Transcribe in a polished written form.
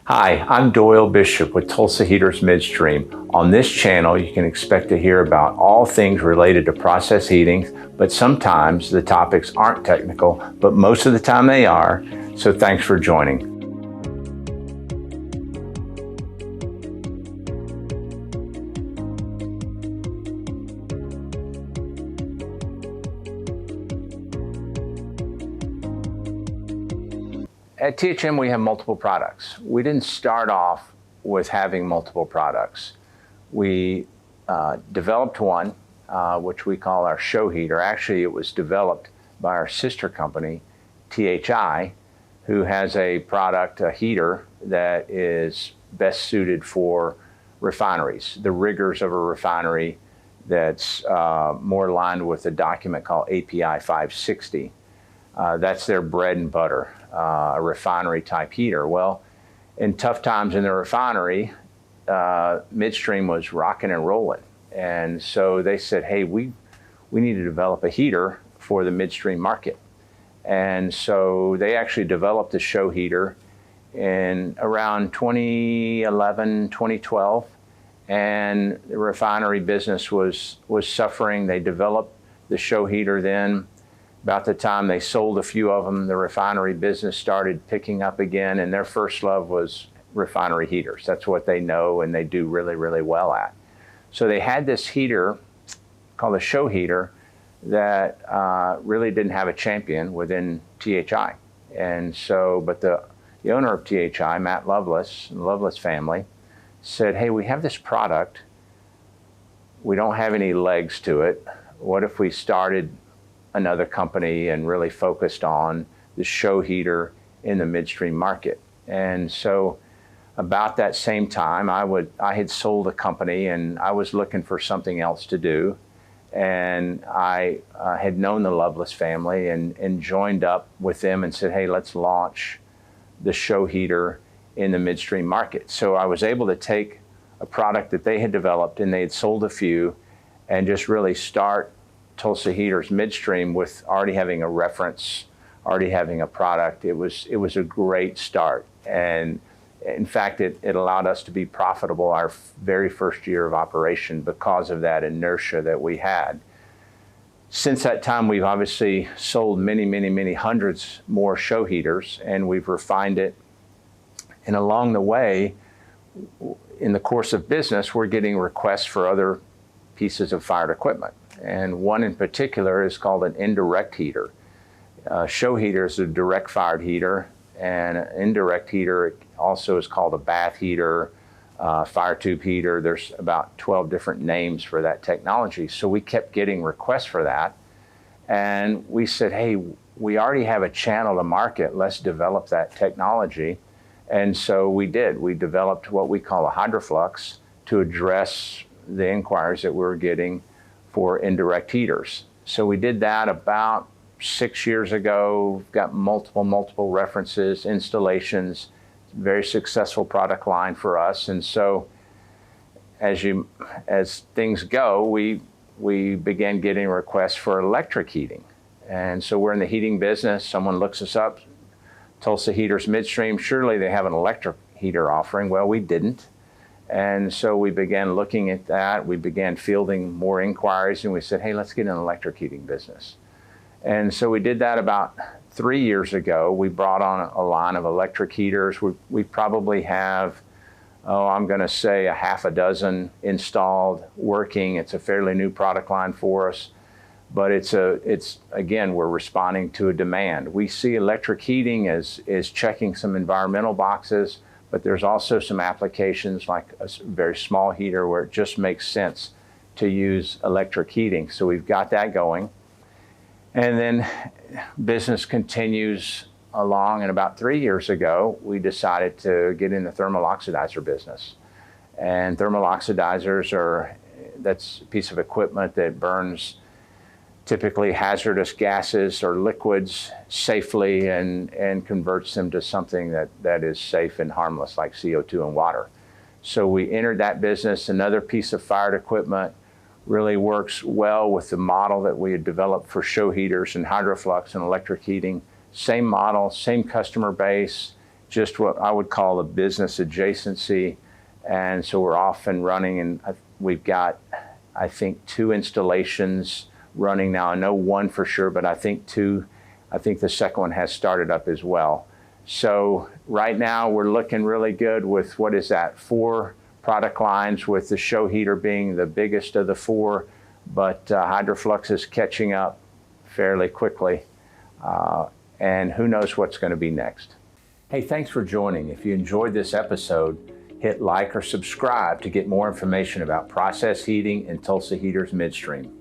Hi, I'm Doyle Bishop with Tulsa Heaters Midstream. On this channel, you can expect to hear about all things related to process heating, but sometimes the topics aren't technical, but most of the time they are, so thanks for joining. At THM, we have multiple products. We didn't start off with having multiple products. We developed one, which we call our SHO Heater. Actually, it was developed by our sister company, THI, who has a product, a heater, that is best suited for refineries, the rigors of a refinery that's more aligned with a document called API 560. That's their bread and butter, a refinery type heater. Well, in tough times in the refinery, Midstream was rocking and rolling. And so they said, hey, we need to develop a heater for the midstream market. And so they actually developed the SHO Heater in around 2011, 2012. And the refinery business was suffering. They developed the SHO Heater then. About the time they sold a few of them, the refinery business started picking up again, and their first love was refinery heaters. That's what they know and they do really, really well at. So they had this heater called the SHO Heater that really didn't have a champion within THI. And so, but the owner of THI, Matt Lovelace, and the Lovelace family, said, hey, we have this product. We don't have any legs to it. What if we started another company and really focused on the SHO Heater in the midstream market? And so about that same time, I had sold a company and I was looking for something else to do. And I had known the Lovelace family and joined up with them and said, hey, let's launch the SHO Heater in the midstream market. So I was able to take a product that they had developed and they had sold a few and just really start Tulsa Heaters Midstream with already having a reference, already having a product. It was a great start. And in fact, it allowed us to be profitable our very first year of operation because of that inertia that we had. Since that time, we've obviously sold many, many, many hundreds more SHO Heaters, and we've refined it. And along the way, in the course of business, we're getting requests for other pieces of fired equipment. And one in particular is called an indirect heater. SHO Heater is a direct fired heater, and an indirect heater also is called a bath heater, fire tube heater. There's about 12 different names for that technology. So we kept getting requests for that. And we said, hey, we already have a channel to market. Let's develop that technology. And so we did. We developed what we call a hydroflux to address the inquiries that we were getting for indirect heaters. So we did that about 6 years ago, got multiple references, installations, very successful product line for us. And so as things go, we began getting requests for electric heating. And so we're in the heating business. Someone looks us up, Tulsa Heaters Midstream, surely they have an electric heater offering. Well, we didn't. And so we began looking at that. We began fielding more inquiries, and we said, hey, let's get an electric heating business. And so we did that about 3 years ago. We brought on a line of electric heaters. We probably have, I'm going to say a half a dozen installed, working. It's a fairly new product line for us. But it's again, we're responding to a demand. We see electric heating as checking some environmental boxes, but there's also some applications like a very small heater where it just makes sense to use electric heating. So we've got that going. And then business continues along, and about 3 years ago, we decided to get in the thermal oxidizer business. And thermal oxidizers that's a piece of equipment that burns typically hazardous gases or liquids safely and converts them to something that is safe and harmless, like CO2 and water. So we entered that business. Another piece of fired equipment really works well with the model that we had developed for SHO Heaters and hydroflux and electric heating. Same model, same customer base, just what I would call a business adjacency. And so we're off and running, and we've got, I think, 2 installations running now. I know one for sure, but I think 2. I think the second one has started up as well. So right now we're looking really good with, 4 product lines, with the SHO Heater being the biggest of the 4, but HydroFlux is catching up fairly quickly. And who knows what's going to be next. Hey, thanks for joining. If you enjoyed this episode, hit like or subscribe to get more information about process heating and Tulsa Heaters Midstream.